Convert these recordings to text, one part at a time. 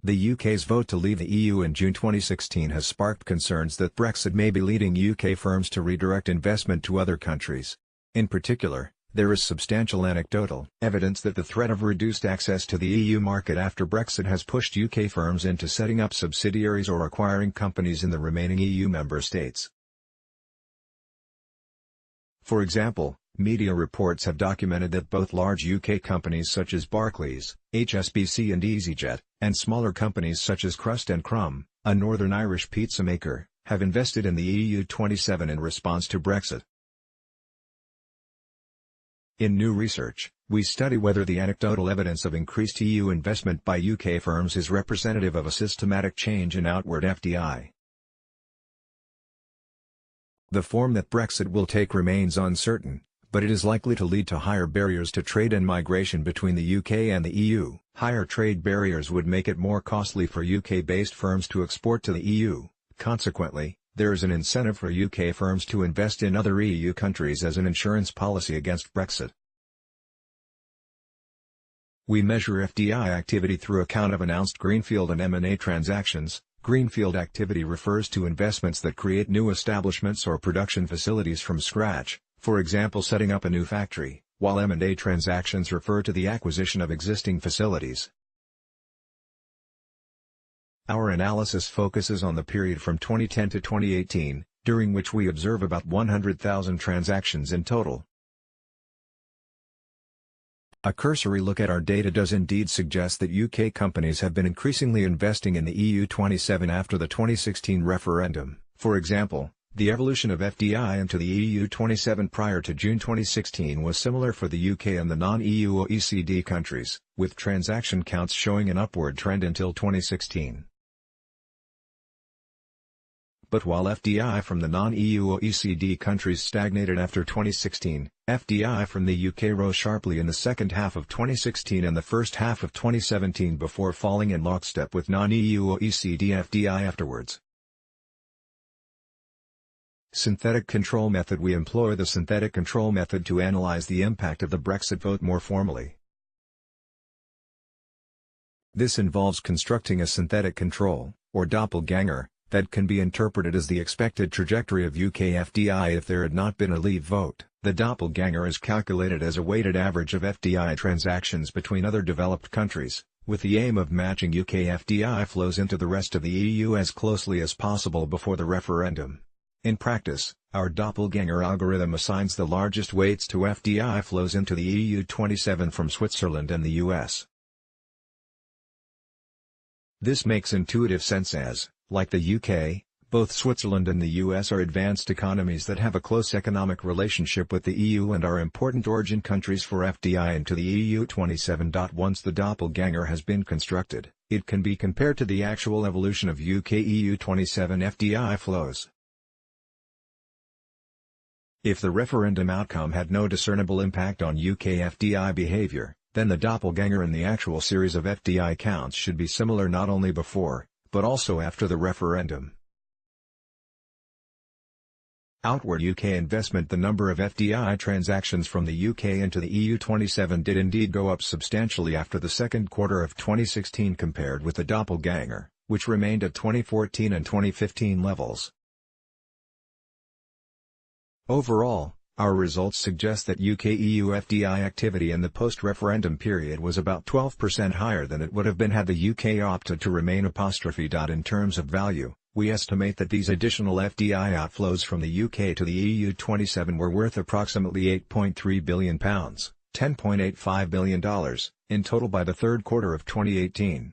The UK's vote to leave the EU in June 2016 has sparked concerns that Brexit may be leading UK firms to redirect investment to other countries. In particular, there is substantial anecdotal evidence that the threat of reduced access to the EU market after Brexit has pushed UK firms into setting up subsidiaries or acquiring companies in the remaining EU member states. For example, media reports have documented that both large UK companies such as Barclays, HSBC and EasyJet, and smaller companies such as Crust and Crumb, a Northern Irish pizza maker, have invested in the EU 27 in response to Brexit. In new research, we study whether the anecdotal evidence of increased EU investment by UK firms is representative of a systematic change in outward FDI. The form that Brexit will take remains uncertain, but it is likely to lead to higher barriers to trade and migration between the UK and the EU. Higher trade barriers would make it more costly for UK-based firms to export to the EU. Consequently, there is an incentive for UK firms to invest in other EU countries as an insurance policy against Brexit. We measure FDI activity through a count of announced greenfield and M&A transactions. Greenfield activity refers to investments that create new establishments or production facilities from scratch, for example setting up a new factory, while M&A transactions refer to the acquisition of existing facilities. Our analysis focuses on the period from 2010 to 2018, during which we observe about 100,000 transactions in total. A cursory look at our data does indeed suggest that UK companies have been increasingly investing in the EU 27 after the 2016 referendum. For example, the evolution of FDI into the EU 27 prior to June 2016 was similar for the UK and the non-EU OECD countries, with transaction counts showing an upward trend until 2016. But while FDI from the non-EU OECD countries stagnated after 2016, FDI from the UK rose sharply in the second half of 2016 and the first half of 2017 before falling in lockstep with non-EU OECD FDI afterwards. Synthetic control method. We employ the synthetic control method to analyze the impact of the Brexit vote more formally. This involves constructing a synthetic control, or doppelganger, that can be interpreted as the expected trajectory of UK FDI if there had not been a leave vote. The doppelganger is calculated as a weighted average of FDI transactions between other developed countries, with the aim of matching UK FDI flows into the rest of the EU as closely as possible before the referendum. In practice, our doppelganger algorithm assigns the largest weights to FDI flows into the EU 27 from Switzerland and the US. This makes intuitive sense as, like the UK, both Switzerland and the US are advanced economies that have a close economic relationship with the EU and are important origin countries for FDI into the EU 27. Once the doppelganger has been constructed, it can be compared to the actual evolution of UK EU 27 FDI flows. If the referendum outcome had no discernible impact on UK FDI behavior, then the doppelganger and the actual series of FDI counts should be similar not only before, but also after the referendum. Outward UK investment. The number of FDI transactions from the UK into the EU 27 did indeed go up substantially after the second quarter of 2016 compared with the doppelganger, which remained at 2014 and 2015 levels. Overall, our results suggest that UK-EU FDI activity in the post-referendum period was about 12% higher than it would have been had the UK opted to remain. In terms of value, we estimate that these additional FDI outflows from the UK to the EU 27 were worth approximately £8.3 billion, $10.85 billion, in total by the third quarter of 2018.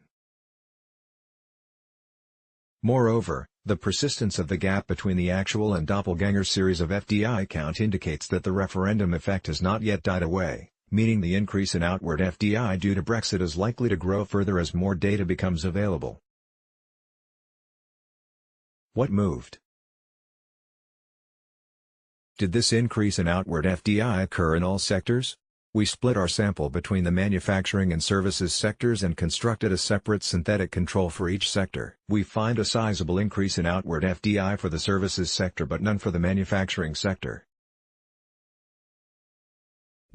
Moreover, the persistence of the gap between the actual and doppelganger series of FDI count indicates that the referendum effect has not yet died away, meaning the increase in outward FDI due to Brexit is likely to grow further as more data becomes available. What moved? Did this increase in outward FDI occur in all sectors? We split our sample between the manufacturing and services sectors and constructed a separate synthetic control for each sector. We find a sizable increase in outward FDI for the services sector but none for the manufacturing sector.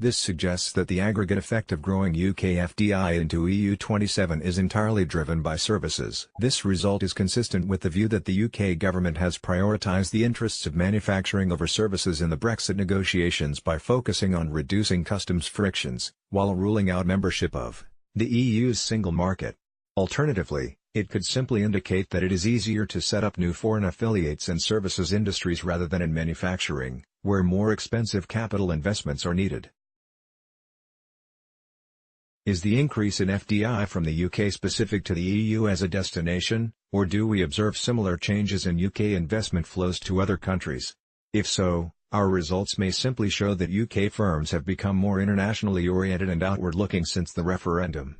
This suggests that the aggregate effect of growing UK FDI into EU27 is entirely driven by services. This result is consistent with the view that the UK government has prioritised the interests of manufacturing over services in the Brexit negotiations by focusing on reducing customs frictions, while ruling out membership of the EU's single market. Alternatively, it could simply indicate that it is easier to set up new foreign affiliates in services industries rather than in manufacturing, where more expensive capital investments are needed. Is the increase in FDI from the UK specific to the EU as a destination, or do we observe similar changes in UK investment flows to other countries? If so, our results may simply show that UK firms have become more internationally oriented and outward-looking since the referendum.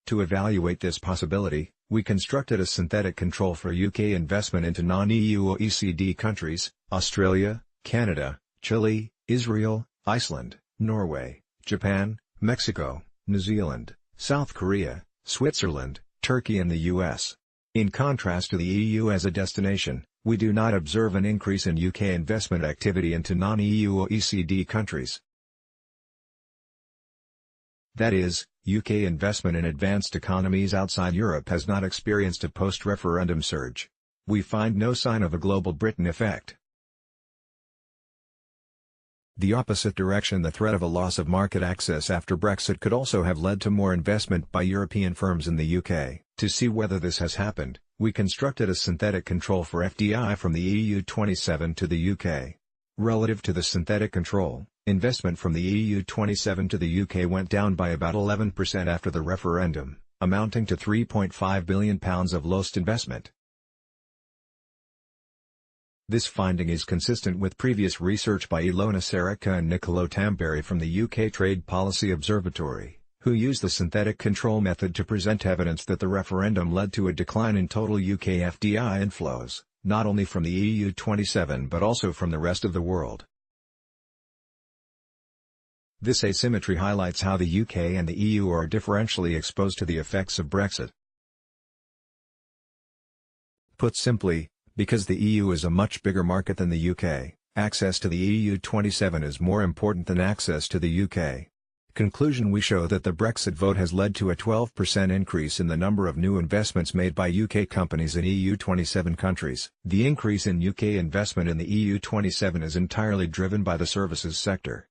To evaluate this possibility, we constructed a synthetic control for UK investment into non-EU OECD countries, Australia, Canada, Chile, Israel, Iceland, Norway, Japan, Mexico, New Zealand, South Korea, Switzerland, Turkey and the US. In contrast to the EU as a destination, we do not observe an increase in UK investment activity into non-EU OECD countries. That is, UK investment in advanced economies outside Europe has not experienced a post-referendum surge. We find no sign of a global Britain effect. The opposite direction, the threat of a loss of market access after Brexit, could also have led to more investment by European firms in the UK. To see whether this has happened, we constructed a synthetic control for FDI from the EU27 to the UK. Relative to the synthetic control, investment from the EU27 to the UK went down by about 11% after the referendum, amounting to £3.5 billion of lost investment. This finding is consistent with previous research by Ilona Sarika and Nicolo Tamberi from the UK Trade Policy Observatory, who used the synthetic control method to present evidence that the referendum led to a decline in total UK FDI inflows, not only from the EU27 but also from the rest of the world. This asymmetry highlights how the UK and the EU are differentially exposed to the effects of Brexit. Put simply, because the EU is a much bigger market than the UK, access to the EU27 is more important than access to the UK. Conclusion: we show that the Brexit vote has led to a 12% increase in the number of new investments made by UK companies in EU27 countries. The increase in UK investment in the EU27 is entirely driven by the services sector.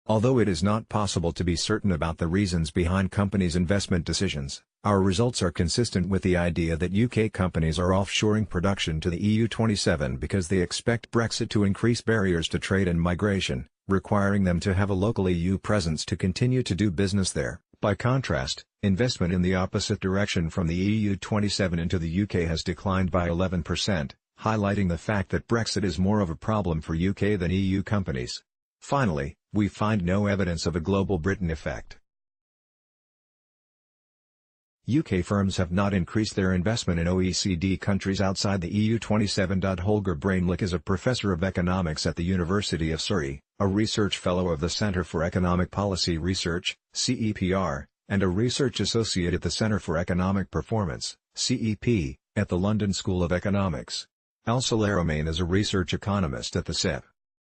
Although it is not possible to be certain about the reasons behind companies' investment decisions, our results are consistent with the idea that UK companies are offshoring production to the EU27 because they expect Brexit to increase barriers to trade and migration, requiring them to have a local EU presence to continue to do business there. By contrast, investment in the opposite direction from the EU27 into the UK has declined by 11%, highlighting the fact that Brexit is more of a problem for UK than EU companies. Finally, we find no evidence of a global Britain effect. UK firms have not increased their investment in OECD countries outside the EU27. Holger Brainlich is a professor of economics at the University of Surrey, a research fellow of the Centre for Economic Policy Research, CEPR, and a research associate at the Centre for Economic Performance, CEP, at the London School of Economics. Al Saleromane is a research economist at the CEP.